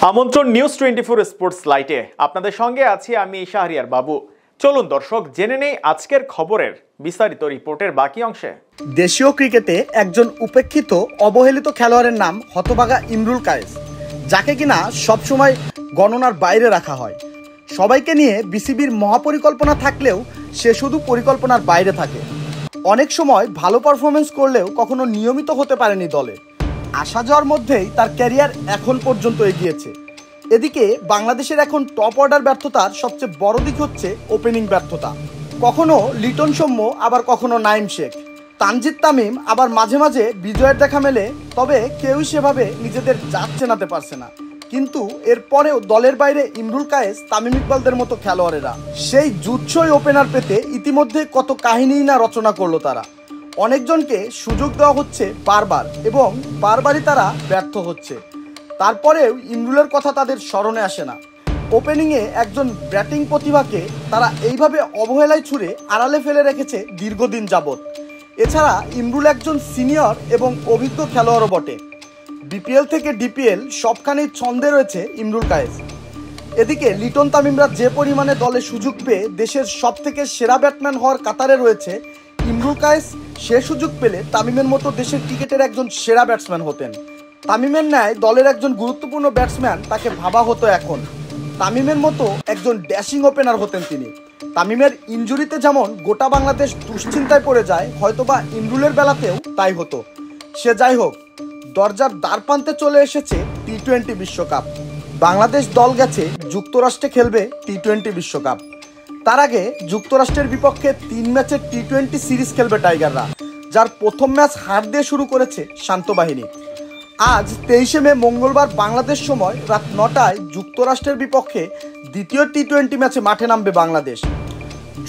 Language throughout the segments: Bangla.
আমন্ত্রণ নিউজ 24 স্পোর্টস লাইটে আপনাদের সঙ্গে আছি আমি শাহরিয়ার বাবু। চলুন দর্শক জেনে নেই আজকের খবরের বিস্তারিত রিপোর্টের বাকি অংশে। দেশীয় ক্রিকেটে একজন উপেক্ষিত অবহেলিত খেলোয়াড়ের নাম হতভাগা ইমরুল কায়েস, যাকে কিনা সবসময় গণনার বাইরে রাখা হয়। সবাইকে নিয়ে বিসিবির মহাপরিকল্পনা থাকলেও সে শুধু পরিকল্পনার বাইরে থাকে। অনেক সময় ভালো পারফরমেন্স করলেও কখনো নিয়মিত হতে পারেনি দলে। আসা যাওয়ার মধ্যেই তার ক্যারিয়ার এখন পর্যন্ত এগিয়েছে। এদিকে বাংলাদেশের এখন টপ অর্ডার ব্যর্থতার সবচেয়ে বড় দিক হচ্ছে ওপেনিং ব্যর্থতা। কখনো লিটন সৌম্য, আবার কখনো নাইম শেখ, তানজিদ তামিম, আবার মাঝে মাঝে বিজয়ের দেখা মেলে, তবে কেউই সেভাবে নিজেদের জাত চেনাতে পারছে না। কিন্তু এরপরেও দলের বাইরে ইমরুল কায়েস, তামিম ইকবালদের মতো খেলোয়াড়েরা সেই জুৎসই ওপেনার পেতে ইতিমধ্যে কত কাহিনীই না রচনা করলো তারা। অনেকজনকে সুযোগ দেওয়া হচ্ছে বারবার এবং বারবারই তারা ব্যর্থ হচ্ছে। তারপরেও ইমরুলের কথা তাদের স্মরণে আসে না। ওপেনিংয়ে একজন ব্যাটিং প্রতিভাকে তারা এইভাবে অবহেলায় ছুড়ে আড়ালে ফেলে রেখেছে দীর্ঘদিন যাবৎ। এছাড়া ইমরুল একজন সিনিয়র এবং অভিজ্ঞ খেলোয়াড়ও বটে। বিপিএল থেকে ডিপিএল সবখানেই ছন্দে রয়েছে ইমরুল কায়েস। এদিকে লিটন তামিমরা যে পরিমাণে দলে সুযোগ পেয়ে দেশের সবথেকে সেরা ব্যাটসম্যান হওয়ার কাতারে রয়েছে, ইমরুল কায়েস সে সুযোগ পেলে তামিমের মতো দেশের ক্রিকেটের একজন সেরা ব্যাটসম্যান হতেন। তামিমের ন্যায় দলের একজন গুরুত্বপূর্ণ ব্যাটসম্যান তাকে ভাবা হতো এখন। তামিমের মতো একজন ড্যাশিং ওপেনার হতেন তিনি। তামিমের ইনজুরিতে যেমন গোটা বাংলাদেশ দুশ্চিন্তায় পড়ে যায়, হয়তোবা ইমরুলের বেলাতেও তাই হতো। সে যাই হোক, দরজার দ্বারপ্রান্তে চলে এসেছে টি-20 বিশ্বকাপ। বাংলাদেশ দল গেছে যুক্তরাষ্ট্রে খেলবে টি-20 বিশ্বকাপ। তার আগে যুক্তরাষ্ট্রের বিপক্ষে 3 ম্যাচের টি-20 সিরিজ খেলবে টাইগাররা, যার প্রথম ম্যাচ হার দিয়ে শুরু করেছে শান্ত বাহিনী। আজ 23 মে মঙ্গলবার বাংলাদেশ সময় রাত 9টায় যুক্তরাষ্ট্রের বিপক্ষে দ্বিতীয় টি-20 ম্যাচে মাঠে নামবে বাংলাদেশ।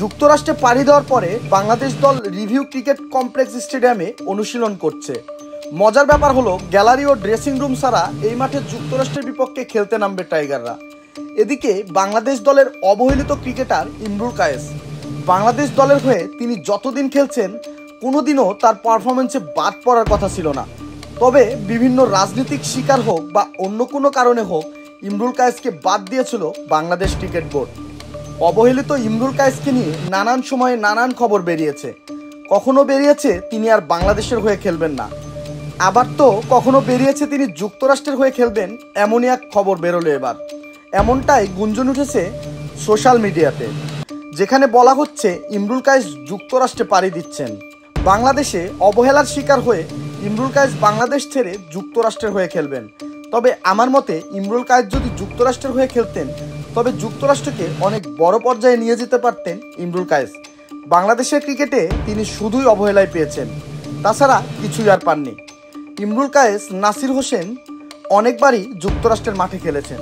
যুক্তরাষ্ট্রে পাড়ি দেওয়ার পরে বাংলাদেশ দল রিভিউ ক্রিকেট কমপ্লেক্স স্টেডিয়ামে অনুশীলন করছে। মজার ব্যাপার হলো, গ্যালারি ও ড্রেসিং রুম ছাড়া এই মাঠে যুক্তরাষ্ট্রের বিপক্ষে খেলতে নামবে টাইগাররা। এদিকে বাংলাদেশ দলের অবহেলিত ক্রিকেটার ইমরুল কায়েস, বাংলাদেশ দলের হয়ে তিনি যতদিন খেলছেন কোনোদিনও তার পারফরমেন্সে বাদ পড়ার কথা ছিল না। তবে বিভিন্ন রাজনৈতিক শিকার হোক বা অন্য কোনো কারণে হোক, ইমরুল কায়েসকে বাদ দিয়েছিল বাংলাদেশ ক্রিকেট বোর্ড। অবহেলিত ইমরুল কায়েসকে নিয়ে নানান সময়ে নানান খবর বেরিয়েছে। কখনো বেরিয়েছে তিনি আর বাংলাদেশের হয়ে খেলবেন না, আবার তো কখনো বেরিয়েছে তিনি যুক্তরাষ্ট্রের হয়ে খেলবেন, এমনই এক খবর বেরোলো এবার। এমনটাই গুঞ্জন উঠেছে সোশ্যাল মিডিয়াতে, যেখানে বলা হচ্ছে ইমরুল কায়েস যুক্তরাষ্ট্রে পাড়ি দিচ্ছেন। বাংলাদেশে অবহেলার শিকার হয়ে ইমরুল কায়েস বাংলাদেশ ছেড়ে যুক্তরাষ্ট্রের হয়ে খেলবেন। তবে আমার মতে ইমরুল কায়েস যদি যুক্তরাষ্ট্রের হয়ে খেলতেন, তবে যুক্তরাষ্ট্রকে অনেক বড় পর্যায়ে নিয়ে যেতে পারতেন ইমরুল কায়েস। বাংলাদেশের ক্রিকেটে তিনি শুধুই অবহেলায় পেয়েছেন, তাছাড়া কিছুই আর পাননি। ইমরুল কায়েস, নাসির হোসেন অনেকবারই যুক্তরাষ্ট্রের মাঠে খেলেছেন।